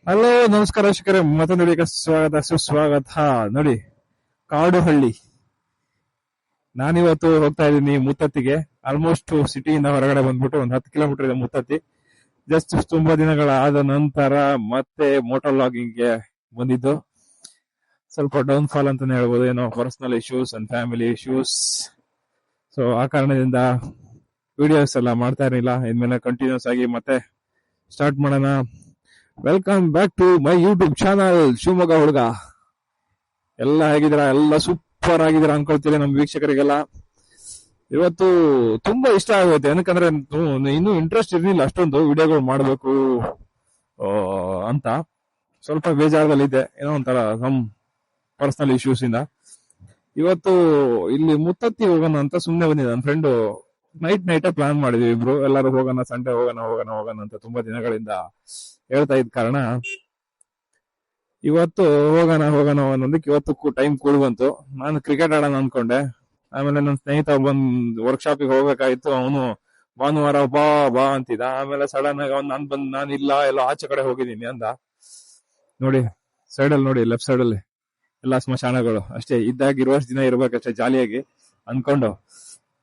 Hello, ನಮಸ್ಕಾರ ಶಿಖರ. ಮತ್ತೊಂದು ವಿಡಿಯೋಗೆ ಸ್ವಾಗತ ಸುಸ್ವಾಗತ. ನೋಡಿ, ಕಾಡು ಹಳ್ಳಿ. ನಾನಿವತ್ತು ಹೋಗ್ತಾ ಇದ್ದೀನಿ ಮುತ್ತತ್ತಿಗೆ. ಆಲ್ಮೋಸ್ಟ್ ಸಿಟಿಯಿಂದ ಹೊರಗಡೆ ಬಂದ್ಬಿಟ್ಟು ಒಂದು 10 ಕಿಲೋಮೀಟರ್ ಇದೆ ಮುತ್ತತ್ತಿ. ಜಸ್ಟ್ ತುಂಬಾ ದಿನಗಳಾದ ನಂತರ ಮತ್ತೆ ಮೋಟೋ ವ್ಲಾಗಿಂಗ್ಗೆ ಬಂದಿದ್ದು. ಸ್ವಲ್ಪ ಡೌನ್ ಫಾಲ್ ಅಂತಾನೆ ಹೇಳ್ಬೋದು, ಏನೋ personal issues and family issues. So ಆ ಕಾರಣದಿಂದ ವಿಡಿಯೋಸ್ ಎಲ್ಲ ಮಾಡ್ತಾ ಇರಲಿಲ್ಲ. ಇನ್ಮೇಲೆ ಕಂಟಿನ್ಯೂಸ್ ಆಗಿ ಮತ್ತೆ ಸ್ಟಾರ್ಟ್ ಮಾಡೋಣ. Welcome back to my YouTube channel Shivamogga ಹುಡುಗ. ಎಲ್ಲ ಹೇಗಿದ್ದೀರಾ? ಎಲ್ಲ ಸೂಪರ್ ಆಗಿದ್ದೀರಾ ಅನ್ಕೊಳ್ತೀರಿ ನಮ್ಮ ವೀಕ್ಷಕರಿಗೆಲ್ಲ. ಇವತ್ತು ತುಂಬಾ ಇಷ್ಟ ಆಗುತ್ತೆ, ಏನಕ್ಕಂದ್ರೆ ಇನ್ನೂ ಇಂಟ್ರೆಸ್ಟ್ ಇರಲಿಲ್ಲ ಅಷ್ಟೊಂದು ವಿಡಿಯೋಗಳು ಮಾಡಬೇಕು ಅಂತ. ಸ್ವಲ್ಪ ಬೇಜಾರದಲ್ಲಿದ್ದೆ, ಏನೋ ಒಂಥರ ಸಮ್ ಪರ್ಸನಲ್ ಇಶ್ಯೂಸ್ ಇಂದ. ಇವತ್ತು ಇಲ್ಲಿ ಮುತ್ತತ್ತಿ ಹೋಗೋಣ ಅಂತ ಸುಮ್ಮನೆ ಬಂದಿದ್ದೆ. ನನ್ನ ಫ್ರೆಂಡು ನೈಟ್ ಪ್ಲಾನ್ ಮಾಡಿದ್ವಿ ಇಬ್ರು, ಎಲ್ಲರೂ ಹೋಗೋಣ, ಸಂಡೆ ಹೋಗೋಣ ಅಂತ ತುಂಬಾ ದಿನಗಳಿಂದ ಹೇಳ್ತಾ ಇದ್ದ ಕಾರಣ ಇವತ್ತು ಹೋಗೋಣ ಅನ್ನೋದಕ್ಕೆ ಇವತ್ತು ಟೈಮ್ ಕೂಡಿ ಬಂತು. ನಾನು ಕ್ರಿಕೆಟ್ ಆಡೋಣ ಅನ್ಕೊಂಡೆ. ಆಮೇಲೆ ನನ್ನ ಸ್ನೇಹಿತ ಬಂದ್ ವರ್ಕ್ಶಾಪಿಗೆ ಹೋಗ್ಬೇಕಾಯ್ತು. ಅವನು ಭಾನುವಾರ ಬಾ ಅಂತಿದ್ದ. ಆಮೇಲೆ ಸಡನ್ ಆಗಿ ನಾನು ಇಲ್ಲ, ಎಲ್ಲ ಆಚೆ ಕಡೆ ಹೋಗಿದ್ದೀನಿ ಅಂದ. ನೋಡಿ ಸೈಡಲ್ಲಿ, ನೋಡಿ ಲೆಫ್ಟ್ ಸೈಡಲ್ಲಿ ಎಲ್ಲ ಸ್ಮಶಾನಗಳು ಅಷ್ಟೇ. ಇರುವಷ್ಟು ದಿನ ಇರ್ಬೇಕಷ್ಟೇ ಜಾಲಿಯಾಗಿ ಅನ್ಕೊಂಡು.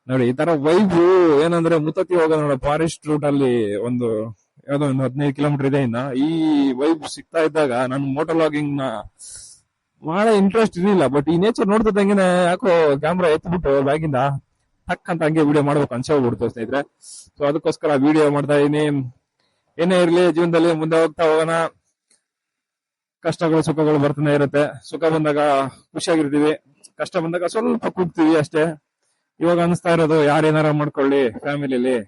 ನೋಡಿ ಈ ತರ ವೈಬು. ಏನಂದ್ರೆ ಮುತ್ತತ್ತಿ ಹೋಗೋಣ ನೋಡ, ಫಾರೆಸ್ಟ್ ರೂಟ್ ಅಲ್ಲಿ ಯಾವ್ದೋ ಒಂದು 15 ಕಿಲೋಮೀಟರ್ ಇದೆ. ಇನ್ನ ಈ ವೈಬ್ ಸಿಗ್ತಾ ಇದ್ದಾಗ ನಾನು ಮೋಟೋ ವ್ಲಾಗಿಂಗ್ ನ ಮಾಡೋ ಇಂಟ್ರೆಸ್ಟ್ ಇರಲಿಲ್ಲ. ಬಟ್ ಈ ನೇಚರ್ ನೋಡ್ತಿದ್ದಂಗೆನೆ ಯಾಕೋ ಕ್ಯಾಮ್ರಾ ಎತ್ಬಿಟ್ಟು ಬ್ಯಾಗಿಂದ ಟಕ್ ಅಂತ ಹಂಗೆ ವಿಡಿಯೋ ಮಾಡ್ಬೇಕು ಅನ್ಸೋಗ್ಬಿಡ್ತು ಸ್ನೇಹಿತರೆ. ಸೊ ಅದಕ್ಕೋಸ್ಕರ ವಿಡಿಯೋ ಮಾಡ್ತಾ ಇದೀನಿ. ಏನೇ ಇರ್ಲಿ, ಜೀವನದಲ್ಲಿ ಮುಂದೆ ಹೋಗ್ತಾ ಹೋಗೋಣ. ಕಷ್ಟಗಳು ಸುಖಗಳು ಬರ್ತಾನೆ ಇರುತ್ತೆ. ಸುಖ ಬಂದಾಗ ಖುಷಿಯಾಗಿರ್ತೀವಿ, ಕಷ್ಟ ಬಂದಾಗ ಸ್ವಲ್ಪ ಕೂಗ್ತೀವಿ ಅಷ್ಟೇ. ಇವಾಗ ಅನಿಸ್ತಾ ಇರೋದು, ಯಾರೇನಾರ ಮಾಡ್ಕೊಳ್ಳಿ, ಫ್ಯಾಮಿಲಿಯಲ್ಲಿ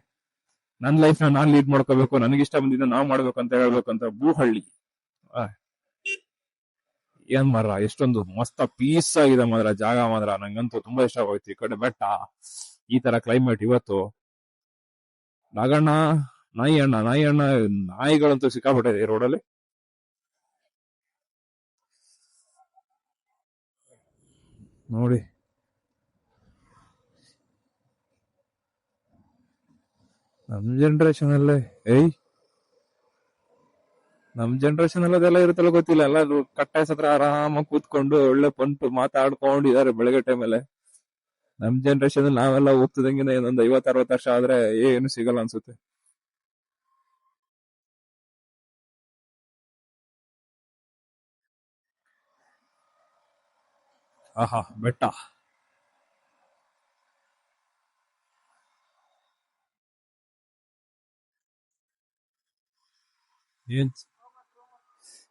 ನನ್ನ ಲೈಫ್ ನ ನಾನ್ ಲೀಡ್ ಮಾಡ್ಕೋಬೇಕು, ನನಗಿಷ್ಟ ಬಂದಿದ್ದ ನಾವ್ ಮಾಡ್ಬೇಕು ಅಂತ ಹೇಳ್ಬೇಕು ಅಂತ. ಭೂಹಳ್ಳಿ ಏನ್ ಮಾರ, ಎಷ್ಟೊಂದು ಮಸ್ತ್ ಪೀಸ್ ಆಗಿದೆ ಮಾತ್ರ ಜಾಗ. ಮಾತ್ರ ನಂಗಂತೂ ತುಂಬಾ ಇಷ್ಟ ಆಗೋಯ್ತು. ಈ ಕಡೆ ಬೆಟ್ಟ, ಈ ತರ ಕ್ಲೈಮೇಟ್. ಇವತ್ತು ನಾಯಿ ಅಣ್ಣ ನಾಯಿಗಳಂತೂ ಸಿಕ್ಕಾಬಿಟ್ಟಿದೆ ಈ ರೋಡಲ್ಲಿ. ನೋಡಿ, ನಮ್ ಜನರೇಷನ್ ಅಲ್ಲೇ ನಮ್ ಜನರೇಷನ್ ಅದೆಲ್ಲ ಇರುತ್ತಲ್ಲ ಗೊತ್ತಿಲ್ಲ. ಎಲ್ಲ ಕಟ್ಟಾಯಸ್ ಹತ್ರ ಆರಾಮಾಗಿ ಕೂತ್ಕೊಂಡು ಒಳ್ಳೆ ಪಂಟು ಮಾತಾಡ್ಕೊಂಡಿದ್ದಾರೆ ಬೆಳಗ್ಗೆ ಟೈಮಲ್ಲಿ. ನಮ್ ಜನರೇಷನ್ ಅಲ್ಲಿ ನಾವೆಲ್ಲ ಹೋಗ್ತಿದಂಗಿನ ಇನ್ನೊಂದು 50-60 ವರ್ಷ ಆದ್ರೆ ಏನು ಸಿಗಲ್ಲ ಅನ್ಸುತ್ತೆ. ಆಹಾ, ಬೆಟ್ಟ. ಏನ್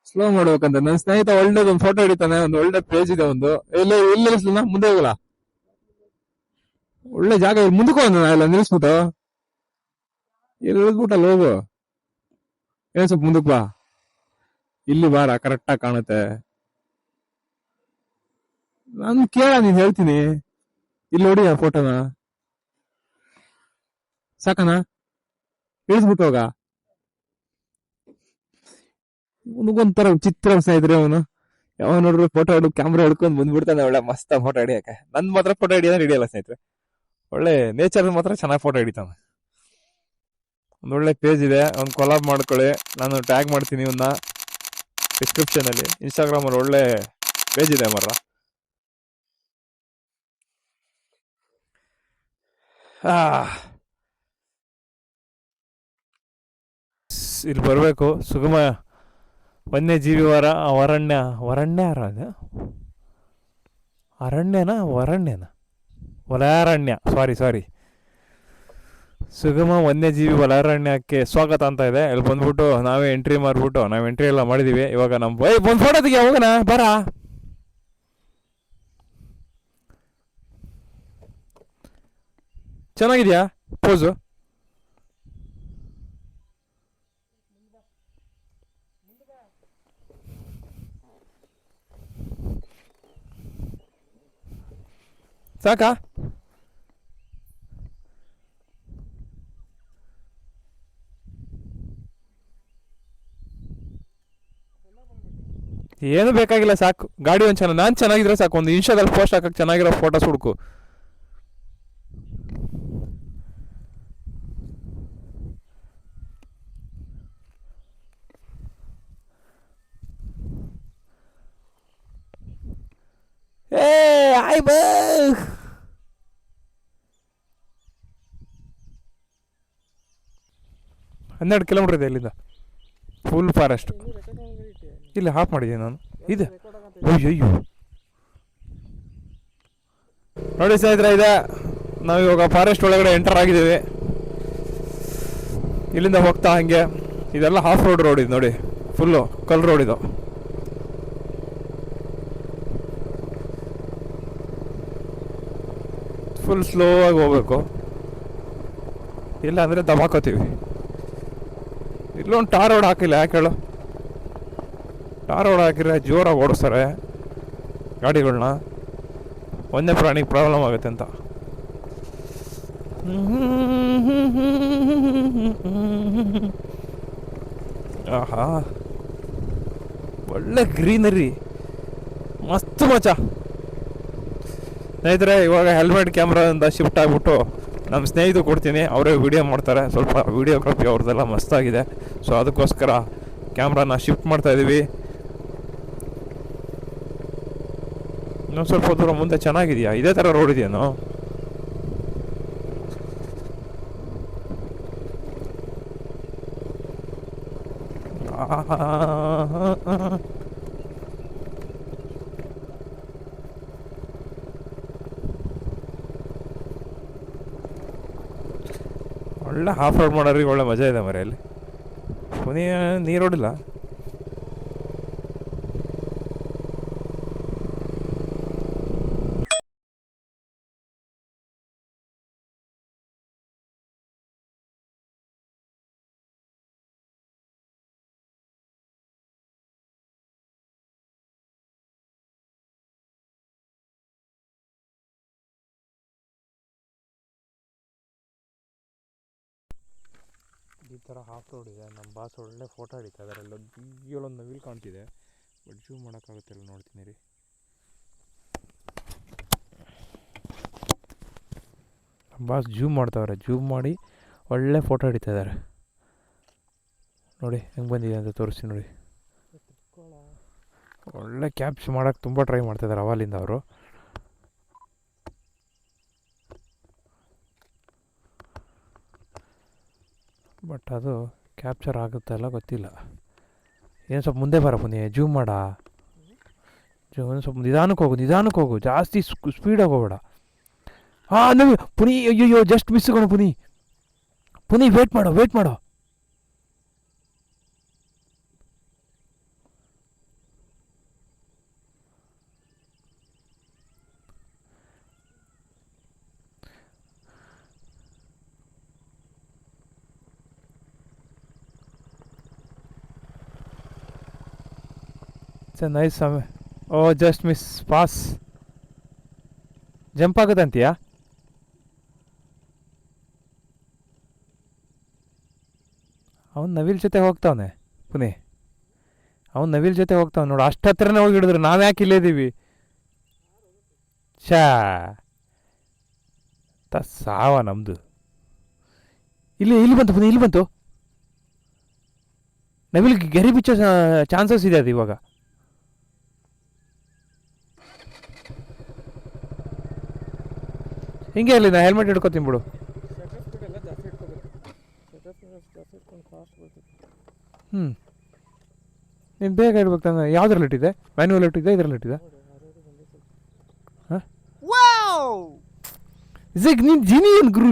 ಸ್ಲೋ ಮಾಡ್ಬೇಕಂತ ನನ್ನ ಸ್ನೇಹಿತ ಒಳ್ಳೇದೊಂದು ಫೋಟೋ ಹಿಡಿತಾನೆ. ಒಂದು ಒಳ್ಳೆ ಪೇಜ್ ಇದೆ ಒಂದು. ಇಲ್ಲ ಮುಂದೆ ಹೋಗಲ್ಲ, ಒಳ್ಳೆ ಜಾಗ ಮುಂದಕ್ಕೆ ಹೋಗೋಣ. ಎಲ್ಲ ನಿಲ್ಸ್ಬಿಟ್ಟು ಇಳಿದ್ಬಿಟ್ಟಲ್ಲ ಹೋಗು. ಏನ್ ಸ್ವಲ್ಪ ಮುಂದಕ್ಕೆ ಬಾ, ಇಲ್ಲಿ ಬಾರ, ಕರೆಕ್ಟ್ ಆಗಿ ಕಾಣುತ್ತೆ. ನಾನು ನೀನ್ ಹೇಳ್ತೀನಿ. ಇಲ್ಲಿ ನೋಡಿ ಆ ಫೋಟೋನ, ಸಾಕನಾ? ಇಳಿಸ್ಬಿಟ್ಟು ಹೋಗ. ಒಂಥರ ಚಿತ್ರ ಸ್ನೇಹಿತರೆ ಅವನು. ಯಾವ ನೋಡ್ರು ಫೋಟೋ ಹಿಡಿದು ಕ್ಯಾಮ್ರಾ ಹಿಡ್ಕೊಂಡ್ ಬಂದ್ಬಿಡ್ತಾನೆ ಒಳ್ಳೆ ಮಸ್ತ್ ಫೋಟೋ ಹಿಡಿಯಕ್ಕೆ. ನನ್ ಮಾತ್ರ ಫೋಟೋ ಹಿಡಿಯಲ್ಲ ಸ್ನೇಹಿತರೆ. ಒಳ್ಳೆ ನೇಚರ್ ಮಾತ್ರ ಚೆನ್ನಾಗಿ ಫೋಟೋ ಹಿಡಿತಾನೆ. ಒಂದ್ ಒಳ್ಳೆ ಪೇಜ್ ಇದೆ, ಒಂದು ಕೊಲಾಬ್ ಮಾಡ್ಕೊಳ್ಳಿ. ನಾನು ಟ್ಯಾಗ್ ಮಾಡ್ತೀನಿ ಇವನ್ನ ಡಿಸ್ಕ್ರಿಪ್ಷನ್ ಅಲ್ಲಿ. ಇನ್ಸ್ಟಾಗ್ರಾಮ್ ಅಲ್ಲಿ ಒಳ್ಳೆ ಪೇಜ್ ಇದೆ ಮರ. ಇಲ್ಲಿ ಬರ್ಬೇಕು. ಸುಗಮ ವನ್ಯಜೀವಿ ವಲಯಾರಣ್ಯ, ಸಾರಿ, ಸುಗಮ ವನ್ಯಜೀವಿ ವಲಯಾರಣ್ಯಕ್ಕೆ ಸ್ವಾಗತ ಅಂತ ಇದೆ. ಇಲ್ಲಿ ಬಂದ್ಬಿಟ್ಟು ನಾವೇ ಎಂಟ್ರಿ ಮಾಡ್ಬಿಟ್ಟು ನಾವ್ ಎಂಟ್ರಿ ಎಲ್ಲ ಮಾಡಿದೀವಿ. ಇವಾಗ ಒಂದ್ ಫೋಟೋ ತೆಗಿಯ, ಹೋಗೋಣ ಬರ. ಚೆನ್ನಾಗಿದ್ಯಾ ಪೋಸು? ಸಾಕಾ? ಏನು ಬೇಕಾಗಿಲ್ಲ, ಸಾಕು. ಗಾಡಿ ಒಂದ್ ನಾನ್ ಚೆನ್ನಾಗಿದ್ರೆ ಸಾಕು. ಒಂದು ಇನ್ಸ್ಟಾದಲ್ಲಿ ಪೋಸ್ಟ್ ಹಾಕಕ್ ಚೆನ್ನಾಗಿರೋ ಫೋಟೋಸ್ ಹುಡುಕು. ಆಯ್ ಬಾ 12 ಕಿಲೋಮೀಟರ್ ಇದೆ ಇಲ್ಲಿಂದ. Full forest. ಇಲ್ಲಿ ಹಾಫ್ ಮಾಡಿದ್ದೀನಿ ನಾನು. ಇದೆ ಅಯ್ಯೋ ನೋಡಿ ಸ್ನೇಹಿತರೆ, ಇದೆ ನಾವಿವಾಗ ಫಾರೆಸ್ಟ್ ಒಳಗಡೆ ಎಂಟರ್ ಆಗಿದ್ದೀವಿ. ಇಲ್ಲಿಂದ ಹೋಗ್ತಾ ಹಂಗೆ ಇದೆಲ್ಲ ಹಾಫ್ ರೋಡ್ ಇದು ನೋಡಿ, ಫುಲ್ಲು ಕಲ್ ರೋಡ್ ಇದು. ಫುಲ್ ಸ್ಲೋ ಆಗಿ ಹೋಗ್ಬೇಕು, ಇಲ್ಲ ಅಂದರೆ ದಬಾಕೋತೀವಿ. ಇಲ್ಲೊಂದು ಟಾರ್ ರೋಡ್ ಹಾಕಿಲ್ಲ, ಯಾಕೆ ಹೇಳು? ಟಾರ್ ರೋಡ್ ಹಾಕಿದ್ರೆ ಜೋರಾಗಿ ಓಡಿಸ್ತಾರೆ ಗಾಡಿಗಳನ್ನ, ಒಂದೇ ಪ್ರಾಣಿಗೆ ಪ್ರಾಬ್ಲಮ್ ಆಗುತ್ತೆ ಅಂತ. ಆಹಾ, ಒಳ್ಳೆ ಗ್ರೀನರಿ, ಮಸ್ತ್ ಮಚ. ಸ್ನೇಹಿತರೆ, ಇವಾಗ ಹೆಲ್ಮೆಟ್ ಕ್ಯಾಮ್ರಾದಿಂದ ಶಿಫ್ಟ್ ಆಗಿಬಿಟ್ಟು ನಮ್ಮ ಸ್ನೇಹಿತರು ಕೊಡ್ತೀನಿ, ಅವರೇ ವಿಡಿಯೋ ಮಾಡ್ತಾರೆ. ಸ್ವಲ್ಪ ವಿಡಿಯೋಗ್ರಫಿ ಅವ್ರದ್ದೆಲ್ಲ ಮಸ್ತಾಗಿದೆ. ಸೊ ಅದಕ್ಕೋಸ್ಕರ ಕ್ಯಾಮ್ರಾನ ಶಿಫ್ಟ್ ಮಾಡ್ತಾಯಿದ್ದೀವಿ. ಇನ್ನೊಂದು ಸ್ವಲ್ಪ ದೂರ ಮುಂದೆ ಚೆನ್ನಾಗಿದೆಯಾ? ಇದೇ ಥರ ರೋಡ್ ಇದೆಯೇನೋ? ಒಳ್ಳೆ ಹಾಫ್ ರೋಡ್ ಮಾಡೋರಿಗೆ ಒಳ್ಳೆ ಮಜಾ ಇದೆ ಮರೆಯಲ್ಲಿ. ಪುನಃ ನೀರು ರೋಡಿಲ್ಲ. ಈ ಥರ ಹಾಫ್ ರೋಡ್ ಇದೆ. ನಮ್ಮ ಬಾಸ್ ಒಳ್ಳೆ ಫೋಟೋ ಹಿಡಿತಾ ಇದ್ದಾರೆ. ಇಲ್ಲೊಂದು ನವಿಲ್ ಕಾಣ್ತಿದೆ, ಬಟ್ ಜೂಮ್ ಮಾಡೋಕ್ಕಾಗುತ್ತಿಲ್ಲ, ನೋಡ್ತೀನಿ ರೀ. ನಮ್ಮ ಬಾಸ್ ಜೂಮ್ ಮಾಡ್ತಾವ್ರೆ, ಜೂಮ್ ಮಾಡಿ ಒಳ್ಳೆ ಫೋಟೋ ಹಿಡಿತಾ ಇದ್ದಾರೆ. ನೋಡಿ ಹೆಂಗೆ ಬಂದಿದೆ ಅಂತ ತೋರಿಸ್ತೀನಿ ನೋಡಿ. ಒಳ್ಳೆ ಕ್ಯಾಪ್ಚ್ ಮಾಡೋಕ್ಕೆ ತುಂಬ ಟ್ರೈ ಮಾಡ್ತಾಯಿದ್ದಾರೆ ಅವಾಲಿಂದ ಅವರು. ಬಟ್ ಅದು ಕ್ಯಾಪ್ಚರ್ ಆಗುತ್ತೆ ಅಲ್ಲ ಗೊತ್ತಿಲ್ಲ. ಏನು ಸ್ವಲ್ಪ ಮುಂದೆ ಬರ ಪುನಿ, ಜೂಮ್ ಮಾಡ. ಸ್ವಲ್ಪ ನಿಧಾನಕ್ಕೆ ಹೋಗು, ಜಾಸ್ತಿ ಸ್ಪೀಡಾಗಿ ಹೋಗಬೇಡ. ಹಾಂ ನೀವು ಪುನಿ, ಅಯ್ಯೋ ಜಸ್ಟ್ ಮಿಸ್ ಕಣೋ ಪುನಿ ವೇಟ್ ಮಾಡೋ. ನೈಸ್ ಸಮಯ. ಓ ಜಸ್ಟ್ ಮಿಸ್, ಪಾಸ್. ಜಂಪ್ ಆಗುತ್ತಂತೀಯಾ? ಅವನು ನವಿಲ್ ಜೊತೆ ಹೋಗ್ತಾವನೆ ಪುನಿ, ನೋಡು. ಅಷ್ಟು ಹತ್ರನೇ ಹೋಗಿ ಹಿಡಿದ್ರು, ನಾವು ಯಾಕೆ ಇಲ್ಲೇ ಇದ್ದೀವಿ? ಸಾವ ನಮ್ಮದು. ಇಲ್ಲಿ ಬಂತು ಪುನಿ, ಇಲ್ಲಿ ಬಂತು. ನವಿಲ್ಗೆ ಗೆರೆ ಬಿಚ್ಚೋ ಚಾನ್ಸಸ್ ಇದೆ ಅದು ಇವಾಗ. ಹಿಂಗೆ ಅಲ್ಲಿ ನಾ ಹೆಲ್ಮೆಟ್ ಹಿಡ್ಕೊತೀನಿ ಬಿಡು. ನೀನು ಬೇಗ ಇಡ್ಬೇಕು ತಾನೆ. ಯಾವ್ದ್ರಲ್ಲಿ ಇಟ್ಟಿದೆ? ಮ್ಯಾನ್ಯುವಲ್ ಇಟ್ಟಿದ್ದೆ, ಇದರಲ್ಲಿ ಇಟ್ಟಿದ್ದೆ? ಹಾಂ ನೀನು ಜಿನಿ ಏನು ಗುರು,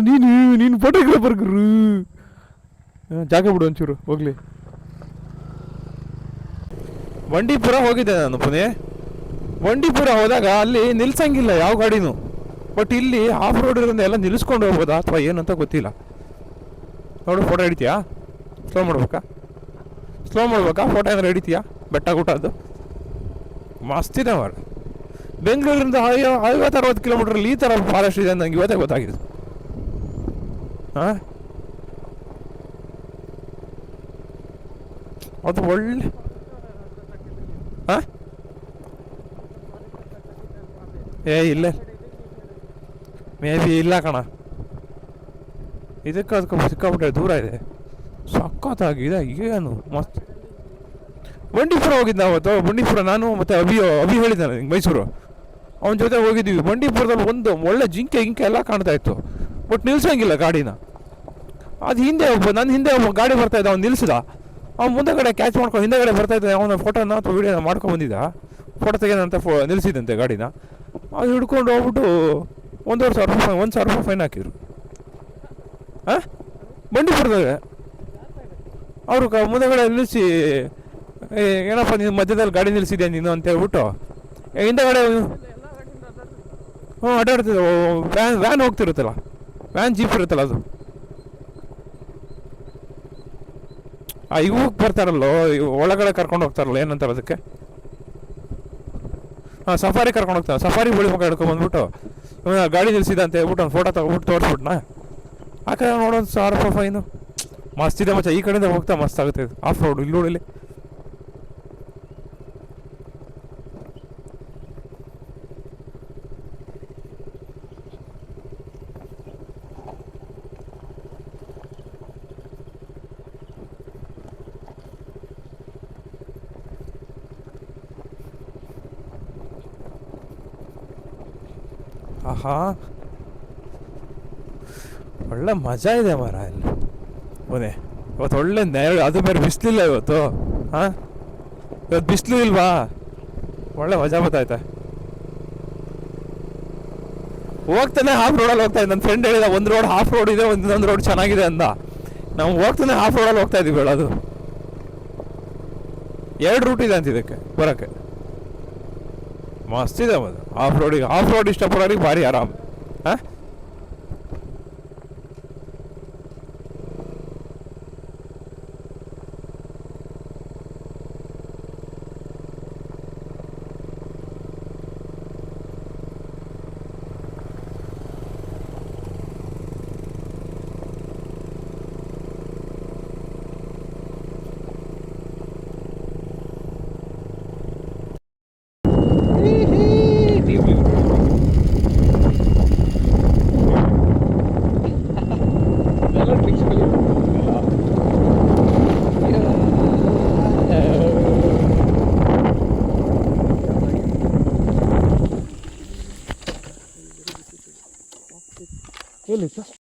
ನೀನು ಫೋಟೋಗ್ರಾಫರ್ ಗುರು. ಜಾಗ ಬಿಡು ಒಂಚೂರು ಹೋಗ್ಲಿ. ಬಂಡೀಪುರ ಹೋಗಿದ್ದೆ ನಾನು ಪುಣೆ. ಬಂಡೀಪುರ ಹೋದಾಗ ಅಲ್ಲಿ ನಿಲ್ಸಂಗಿಲ್ಲ ಯಾವ ಗಾಡಿನೂ. ಬಟ್ ಇಲ್ಲಿ ಆಫ್ ರೋಡ್ ಇರೋದ್ರಿಂದ ಎಲ್ಲ ನಿಲ್ಲಿಸ್ಕೊಂಡು ಹೋಗ್ಬೋದಾ ಅಥವಾ ಏನಂತ ಗೊತ್ತಿಲ್ಲ. ನೋಡು, ಫೋಟೋ ಹಿಡಿತೀಯಾ? ಸ್ಲೋ ಮಾಡ್ಬೇಕಾ ಫೋಟೋ ಏನಾರು ಹಿಡಿತೀಯಾ? ಬೆಟ್ಟ ಗುಟ್ಟದ್ದು ಮಸ್ತಿದೆ ಮಾರ. ಬೆಂಗಳೂರಿಂದ 50-60 ಕಿಲೋಮೀಟ್ರಲ್ಲಿ ಈ ಥರ ಫಾರೆಸ್ಟ್ ಇದೆ ನಂಗೆ ಇವತ್ತೇ ಗೊತ್ತಾಗಿದೆ. ಹಾಂ, ಅದು ಒಳ್ಳೆ. ಹಾಂ, ಇಲ್ಲ ಮೇ ಬಿ ಇಲ್ಲ ಕಣ. ಅದಕ್ಕೆ ಸಿಕ್ಕಾಬಿಟ್ಟೆ ದೂರ ಇದೆ, ಸಖತ್ತಾಗಿದೆ. ಏನು ಮಸ್ತ್. ಬಂಡೀಪುರ ಹೋಗಿದ್ದ ಅವತ್ತು. ಬಂಡೀಪುರ ನಾನು ಮತ್ತು ಅಭಿ ಹೇಳಿದ್ದೆ ನನಗೆ ಮೈಸೂರು. ಅವನ ಜೊತೆ ಹೋಗಿದ್ದೀವಿ. ಬಂಡೀಪುರದಲ್ಲಿ ಒಂದು ಒಳ್ಳೆ ಜಿಂಕೆ ಗಿಂಕೆ ಎಲ್ಲ ಕಾಣ್ತಾ ಇತ್ತು, ಬಟ್ ನಿಲ್ಸಂಗಿಲ್ಲ ಗಾಡಿನ. ಅದು ಹಿಂದೆ ನನ್ನ ಹಿಂದೆ ಒಬ್ಬ ಗಾಡಿ ಬರ್ತಾಯಿದ್ದ, ಅವ್ನು ನಿಲ್ಸಿದ. ಅವ್ನು ಮುಂದೆಗಡೆ ಕ್ಯಾಚ್ ಮಾಡ್ಕೊಂಡು ಹಿಂದೆಗಡೆ ಬರ್ತಾಯಿದ್ದ, ಅವನ ಫೋಟೋನ ಅಥವಾ ವೀಡಿಯೋನ ಮಾಡ್ಕೊಂಡು ಬಂದಿದ್ದ. ಫೋಟೋ ತೆಗೆದಂತೆ ನಿಲ್ಲಿಸಿದಂತೆ ಗಾಡಿನ. ಅದು ಹಿಡ್ಕೊಂಡು ಹೋಗ್ಬಿಟ್ಟು 1,500 ರೂಪಾಯಿ 1,000 ರೂಪಾಯಿ ಫೈನ್ ಹಾಕಿದ್ರು. ಹಾಂ, ಬಂಡೀಪುರದಾಗ ಅವರು ಮುಂದೆಗಡೆ ನಿಲ್ಲಿಸಿ, ಏನಪ್ಪ ನೀನು ಮಧ್ಯದಲ್ಲಿ ಗಾಡಿ ನಿಲ್ಲಿಸಿದ್ಯಾ ನೀನು ಅಂತ ಹೇಳ್ಬಿಟ್ಟು ಹಿಂದೆಗಡೆ ಅಡ್ಡಾಡ್ತಿದ್ದೆ. ವ್ಯಾನ್ ಹೋಗ್ತಿರುತ್ತಲ್ಲ, ವ್ಯಾನ್ ಜೀಪ್ ಇರುತ್ತಲ್ಲ ಅದು. ಇವಕ್ಕೆ ಬರ್ತಾರಲ್ಲೋ, ಒಳಗಡೆ ಕರ್ಕೊಂಡು ಹೋಗ್ತಾರಲ್ಲ, ಏನಂತಾರೆ ಅದಕ್ಕೆ, ಸಫಾರಿ ಕರ್ಕೊಂಡು ಹೋಗ್ತಾರೆ. ಸಫಾರಿ ಬಳಿ ಮಗ ಹಿಡ್ಕೊಂಡು ಬಂದ್ಬಿಟ್ಟು ಗಾಡಿ ನಿಲ್ಸಿದ ಅಂತ ಹೇಳ್ಬಿಟ್ಟು ಒಂದು ಫೋಟೋ ತಗೊಬಿಟ್ಟು ತೋರಿಸ್ಬಿಟ್ನಾ. ಆ ಕಡೆ ನೋಡೋದು 1,000 ರೂಪಾಯಿ ಫೈನು. ಮಸ್ತಿದೆ ಮಚ್ಚ, ಈ ಕಡೆಯಿಂದ ಹೋಗ್ತಾ ಮಸ್ತ್ ಆಗುತ್ತೆ ಇದು ಆಫ್ ರೋಡ್. ಇಲ್ಲಿ ನೋಡಿಲ್ಲಿ ಆಹಾ, ಒಳ್ಳೆ ಮಜಾ ಇದೆ ಮರ ಇಲ್ಲಿ. ಮೊನ್ನೆ ಇವತ್ತು ಒಳ್ಳೆ ಅದು ಬೇರೆ ಬಿಸಿಲಿಲ್ಲ ಇವತ್ತು. ಹಾಂ, ಇವತ್ತು ಬಿಸಿಲು ಇಲ್ವಾ, ಒಳ್ಳೆ ಮಜಾ ಬರ್ತಾಯ್ತೆ. ಹೋಗ್ತಾನೆ ಹಾಫ್ ರೋಡಲ್ಲಿ ಹೋಗ್ತಾ ಇದ್ದೆ. ನನ್ನ ಫ್ರೆಂಡ್ ಹೇಳಿದ ಒಂದು ರೋಡ್ ಹಾಫ್ ರೋಡ್ ಇದೆ, ಒಂದೊಂದು ರೋಡ್ ಚೆನ್ನಾಗಿದೆ ಅಂದ. ನಾವು ಹೋಗ್ತಾನೆ ಹಾಫ್ ರೋಡಲ್ಲಿ ಹೋಗ್ತಾ ಇದ್ದೀವಿ. ಹೇಳೋದು 2 ರೂಟ್ ಇದೆ ಅಂತ ಇದಕ್ಕೆ ಬರೋಕ್ಕೆ. ಮಸ್ತಿದೆ ಅದು ಆಫ್ ರೋಡ್ ಇಷ್ಟಪಡೋರಿಗೆ ಭಾರಿ ಆರಾಮ್. ಹಾಂ, ಎಲ್ಲಿ ಸರ್